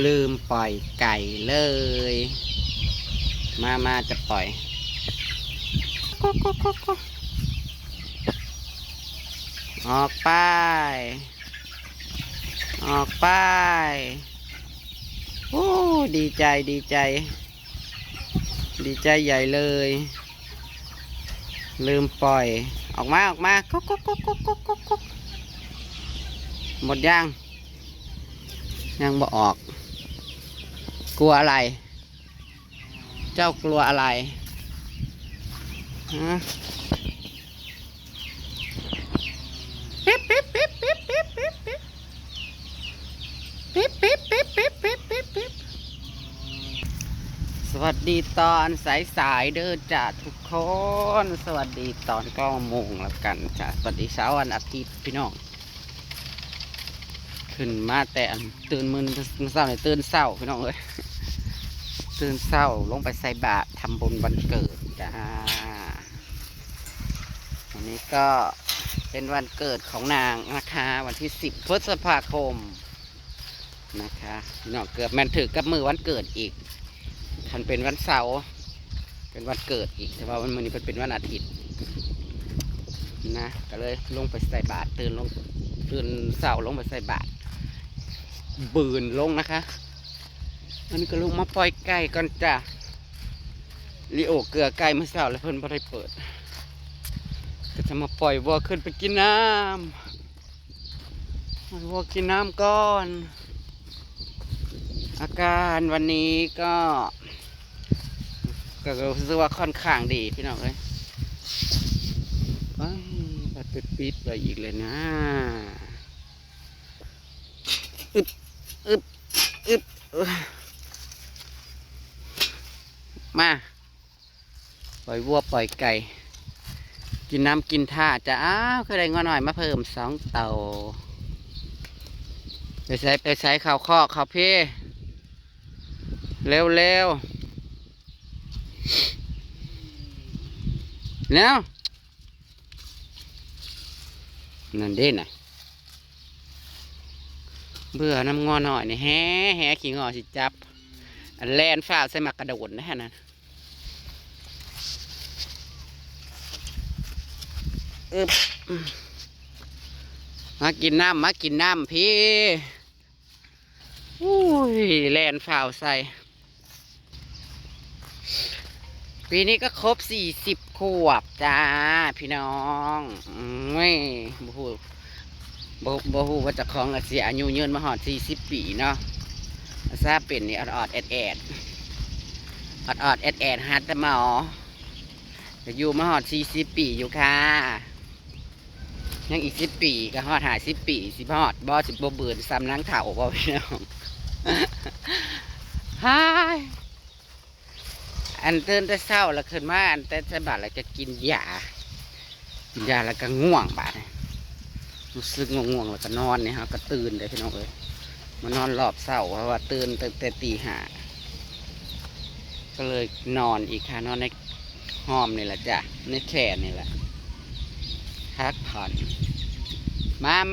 ลืมปล่อยไก่เลย มาจะปล่อยออกไปออกไปโอ้ดีใจดีใจดีใจใหญ่เลยลืมปล่อยออกมาออกมากุ๊กหมดยังบ่ออกกลัวอะไรเจ้ากลัวอะไรฮะปิ๊บปิ๊บปิ๊บปิ๊บปิ๊บปิ๊บปิ๊บปิ๊บปิ๊บปิ๊บปิ๊บปิ๊บปิ๊บสวัสดีตอนสายเด้อจ้าทุกคนสวัสดีตอน9 โมงแล้วกันจ้าสวัสดีเช้าวันอาทิตย์พี่น้องขึ้นมาแต่ตื่นมื้อเช้าเนี่ยตื่นเช้าพี่น้องเอ้ยตื่นเช้าลงไปใส่บาตรทำบุญวันเกิดจ้าวันนี้ก็เป็นวันเกิดของนางนะคะวันที่10 พฤษภาคมนะคะพี่น้องเกือบแม่นถือกับมือวันเกิดอีกทันเป็นวันเสาร์เป็นวันเกิดอีกแต่ว่าวันมื้อนี้เป็นวันอาทิตย์นะก็เลยลงไปใส่บาตรตื่นเช้าลงไปใส่บาตรบืนลงนะคะอันนี้ก็ลงมาปล่อยไก่ก่อนจ้ะลิโอเกลือไก่เมื่อเช้าแล้วเพิ่นบ่ได้เปิดก็จะมาปล่อยวัวขึ้นไปกินน้ำวัวกินน้ำก่อนอาการวันนี้ก็รู้สึกว่าค่อนข้างดีพี่น้องเลยปัดปิดไปอีกเลยนะอึบมาปล่อยวัวปล่อยไก่กินน้ำกินท่าจะอ้าวคือได้งอหน่อยมาเพิ่ม2 เต่าไปใช้ข่าวข้อข่าวเพ่เร็วแล้วนั่นเด่นน่ะเบื่อน้ำงอหน่อยนี่แห่ขี้งอสิจับอันแลนฝ่าใส่หมักกระโดดนะฮะนั่นมากินน้ำพี่อุ้ยแลนฝ่าใส่ปีนี้ก็ครบ40 ขวบจ้าพี่น้องไม่บ่ฮู้ว่าจะคล้องเสียอายุยืนมาหอด40 ปีเนาะซาเป็นนี่อดแอดฮัตแต่หมอจะอยู่มาหอด40 ปีอยู่ค่ะยังอีก10 ปีก็หอด50 ปีสิหอดบ่สิบ่เบื่อซ้ำนังเถ่าบ่พี่น้องฮายอันเตือนแต่เศร้าแล้วขึ้นมาอันแต่บาดแล้วจะกินยาแล้วก็ง่วงบาดรู้สึกง่วงแล้วก็นอนเนี่ยฮะก็ตื่นเลยพี่น้องเลยมานอนรอบเศร้าเพราะว่าตื่นตั้งแต่ตี 5ก็เลยนอนอีกค่ะนอนในห้องนี่แหละจ้ะในแค่นี่แหละพักผ่อนมาไ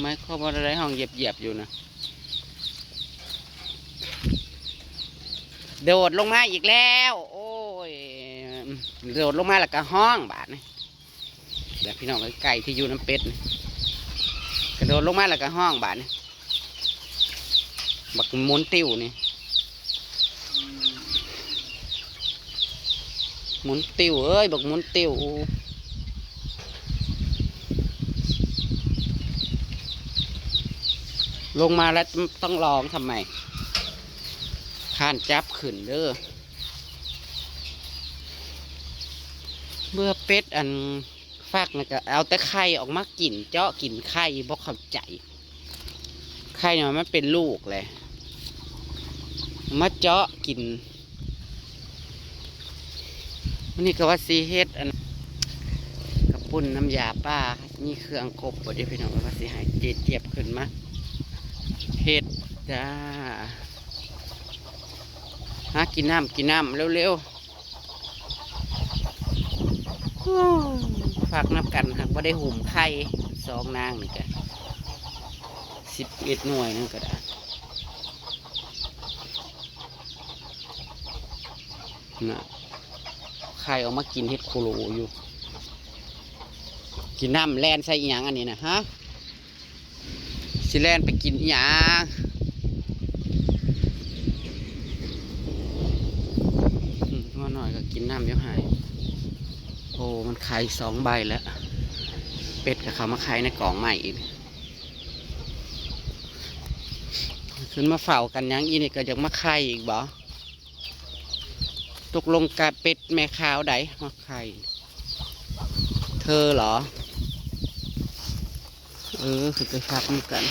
ม่เข้ามาอะไรห้องเหยียบอยู่นะโดดลงมาอีกแล้วโอ้ยโดดลงมาแล้วก็ห้องบาดนี่แบบพี่น้องไก่ที่อยู่น้ำเป็ดกระโดดลงมาแล้วก็ห้องบาดนี่บักหมุนติ้วนี่หมุนติ้วเอ้ยบักหมุนติ้วลงมาแล้วต้องลองทำไมข้านจับขึ้นเด้อเมื่อเป็ดอันฟักนะก็เอาแต่ไข่ออกมากินเจาะกินไข่บ่เข้าใจไข่เนี่ยมันเป็นลูกเลยมาเจาะกินวันนี้ก็ว่าซีเฮ็ดอันกระปุ่นน้ำยาป้ามีเครื่องครบบ่ได้พี่น้องว่าสิหายเจี๊ยบขึ้นมาเฮ็ดจ้าหากินน้ำเร็ว พักนับกันครับว่าได้หุ่มไข่สองนางนี่กัน11 หน่วยนั่นก็ได้นะไข่ออกมากินเฮ็ดโคโลอยู่กินน้ำแลนใส่อีหยังอันนี้นะฮะสิแลนไปกินอีหยังว่าหน่อยก็กินน้ำเดี๋ยวหายโอ้มันไข่2 ใบแล้วเป็ดกับเขามาไข่ในกล่องใหม่อีกขึ้นมาเฝ้ากันยังอีนี่ก็ยังมาไข่อีกบ่ตกลงกาเป็ดแม่ขาวใดมาไข่เธอเหรอคือไปพักนี่กัน2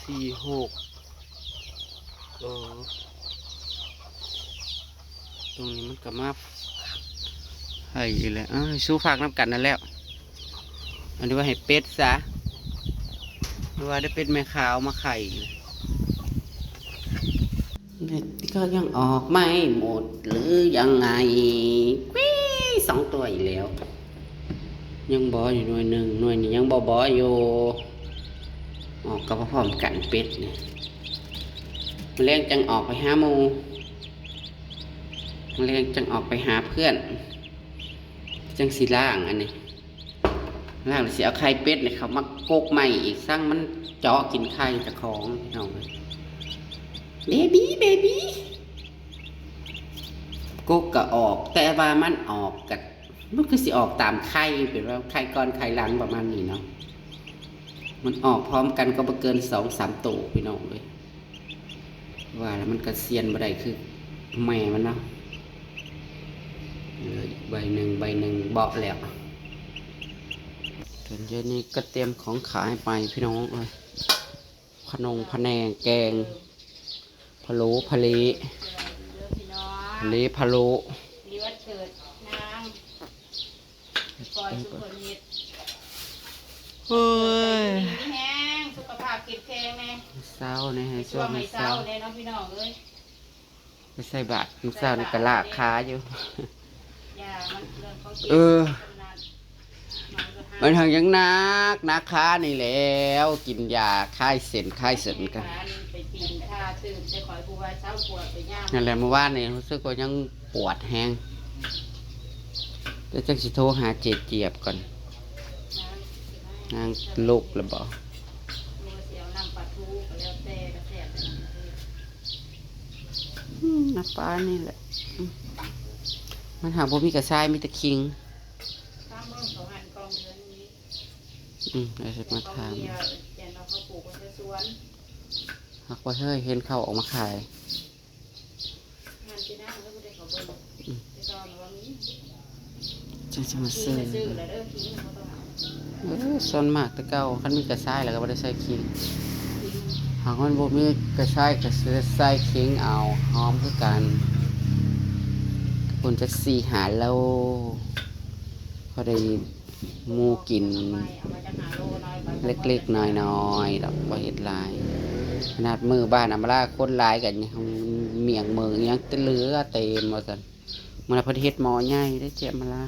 4 6ตรงนี้มันก็มาให้แหละสู้ฝากน้ำกันนั่นแล้วอันนี้ว่าให้เป็ดซะว่าได้เป็ดแม่ขาวมาไข่เน็ตก็ยังออกไม่หมดหรือยังไง2 ตัวอีกแล้วยังบออยู่หน่วยหนึ่งหน่วยนี้ยังบอยู่ออกกับพร้อมกันเป็ดเนี่ยแรงจังออกไปหาหมูแรงจังออกไปหาเพื่อนจังสีล่างอันนี้ล่างเสียเอาไข่เป็ดเนี่ยเขามาโกกใหม่อีกสร้างมันเจาะกินไข่จากของเอาเลยเบบี้โกกก็ออกแต่ว่ามันออกกับมันคือสิออกตามไข่เป็นว่าไข่ก่อนไข่หลังประมาณนี้เนาะมันออกพร้อมกันก็บ่เกิน2-3 ตัวพี่น้องเลยว่าแล้วมันกระเซียนบ่ได้คือแม่มันเนาะใบหนึ่งเบาะแล้วส่วนเย็นนี้ก็เตรียมของขายไปพี่น้องเลยพะแนงแกงพะโล้พะเลพะโล้มีวัดเกิดนางปล่อยสุขนิดเฮ้ยแห้งสุขภาพกินแข็งไงเศร้าเนี่ยช่วงไม่เศร้าเนี่ยน้องพี่น้องเลยไปใส่บาตรมันเศร้าในกระลากขาอยู่มันทางยังนักค้านี่แล้วกินยาคลายเส้นกันนั่นแหละเมื่อวานนี่รู้สึกว่ายังปวดแห้งจะจังสิโทรหาเจี๊ยบก่อนนางลูกหรือเปล่าน้ำปลานี่แหละมันหาบ่มีกระชายมีแต่คิงเราจะมาทำหักว่าเฮ้ยเห็นเขาออกมาขายจะมาซื้อส่วนมากแต่เก่าคันมีกระชายแล้วก็ไม่ได้ใส่คิงหากมันบ่มีกระชายก็ใส่คิงเอาหอมคือกันคนจะ4-5 โลพอได้มูกินเล็กๆน้อยๆดอกบ่เฮ็ดลายขนาดมือบ้านอำลาคนหลายกันเมียงมือยังเหลือเต็มว่าซั่นมันเพิ่นเฮ็ดหม้อใหญ่ได้เจ็บมาละ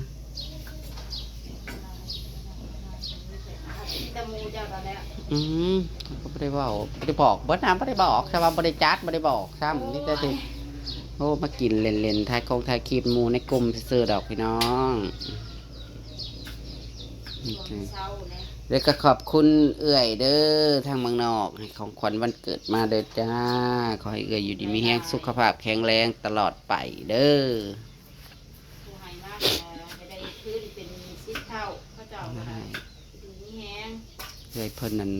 ก็บ่ได้เว้าบ่ได้บอกเบิดน้ำบ่ได้บอกแต่ว่าบ่ได้จัดบ่ได้บอกซ้ำนี่แต่สิโอ้มากินเล่นๆถ่ายคลิปหมู่ในกลุ่มซื่อๆดอกพี่น้องแล้วก็ขอบคุณเอื่อยเด้อทางเมืองนอกให้ของขวัญวันเกิดมาเด้อจ้าขอให้เอื่อยอยู่ดีมีแห้งสุขภาพแข็งแรงตลอดไปเด้อเลยเพิ่นนั่น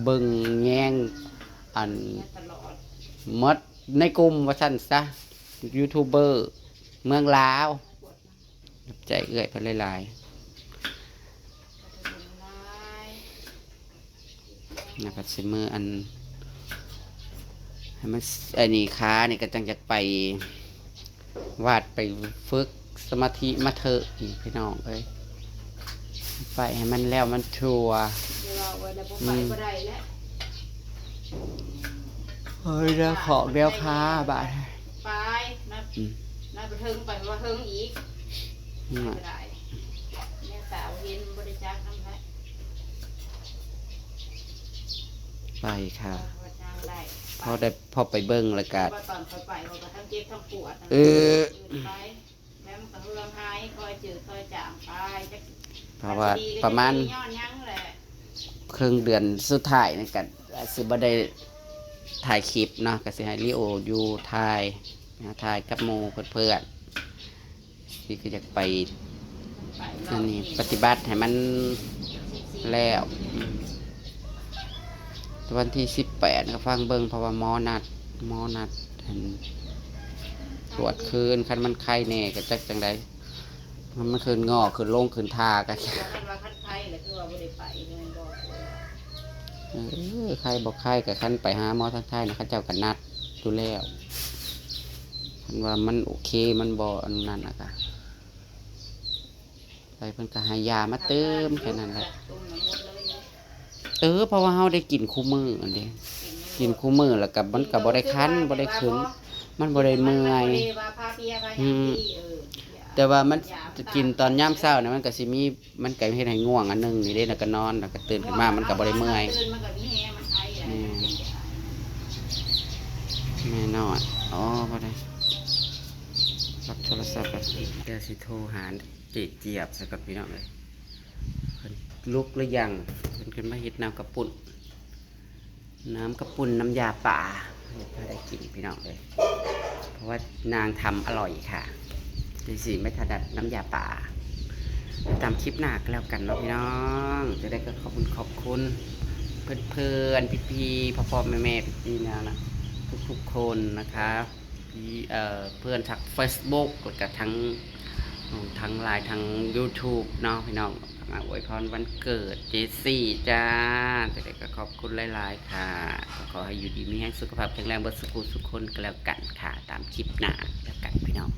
เบิ่งแง่งอันมดในกลุ่มว่าซั่นซะยูทูบเบอร์เมืองลาวใจเอื่อยเพิ่นหลายนะพัดซิมืออันให้มันอันนี้ค้านี่ก็จังจะไปวาดไปฝึกสมาธิมาเถอะอีกพี่น้องเอ้ยไปให้มันแล้วมันชัวเฮ้ยแล้วขอเดียวค้าบาทไปนะไปเทิงไปว่าเทิงอีก ไม่ได้แม่สาวเห็นบริจาคน้ำพระ ไปค่ะ วัดนางได้ พอไปเบิ่งแล้วก็ ว่าตอนไปเขาก็ทั้งเจ็บทั้งปวด เออ ไปแล้วมันก็เรื่องหายคอยจืดคอยจางไปจัก เพราะว่าประมาณ ย้อนยั้งแหละ ครึ่งเดือนสุดท้ายนี่ก็สิบ่ได้ถ่ายคลิปเนาะก็สิให้ลีโออยู่ถ่ายกับหมู่เพื่อนๆที่ก็อยากไป ไป อันนี้ปฏิบัติให้มันแล้ววันที่18ก็ฟังเบิ่งเพราะว่าหมอนัดให้ตรวจคืนคันมันไข้แน่ก็จักจังไดมันคืนงอกคืนลงคืนทาก็ คันว่าคันไข้แหละคือว่าบ่ได้ไปเลยบอก ใครบอกใครกับขันไปหาหมอทั้งไทยนะเข้าเจ้ากันนัดดูแล้วคันว่ามันโอเคมันบออันนั้นนะคะไปเพิ่นก็ให้ยามาเติมแค่นั้นแหละ ต้มน้ำมดเลย เพราะว่าเฮาได้กินคู่มืออันเด้กินคู่มือแล้วกับมันก็บ่ได้คันบ่ได้ขึงมันบ่ได้เมื่อย ว่าพาเพียพาหยังดีแต่ว่ามันจะกินตอนยามเช้าเนี่ยมันก็สิมีมันก็เฮ็ดให้ง่วงอันหนึงนี่เด้แล้วก็นอนแล้วก็ตื่นขึ้นมามันก็บ่ได้เมื่อย ตื่นมันก็มีแฮมันไออะไร แม่นอนอ๋อบ่ได้รับโทรศัพท์กับเดี๋ยวสิโทรหาเจี๊ยบซะกับพี่น้องเลยเพิ่นลุกหรือยังเพิ่นขึ้นมาเฮ็ดน้ำกระปุ่นน้ำยาป่าให้พาได้กินพี่น้องเลยเพราะว่านางทำอร่อยค่ะจริงๆไม่ถนัดน้ำยาป่าตามคลิปหน้าก็แล้วกันเนาะพี่น้องจะได้ก็ขอบคุณเพื่อนๆพี่ๆพ่อๆแม่ๆพี่ๆนะทุกๆคนนะคะพี่เพื่อนทาง Facebook แล้วก็ทั้งไลน์ทั้ง YouTube เนาะพี่น้องมาอวยพรวันเกิดเจซี่จ้าจะได้ก็ขอบคุณหลายๆค่ะขอให้อยู่ดีมีแรงสุขภาพแข็งแรงเบิดสุขคนก็แล้วกันค่ะตามคลิปหน้าแล้วกันพี่น้อง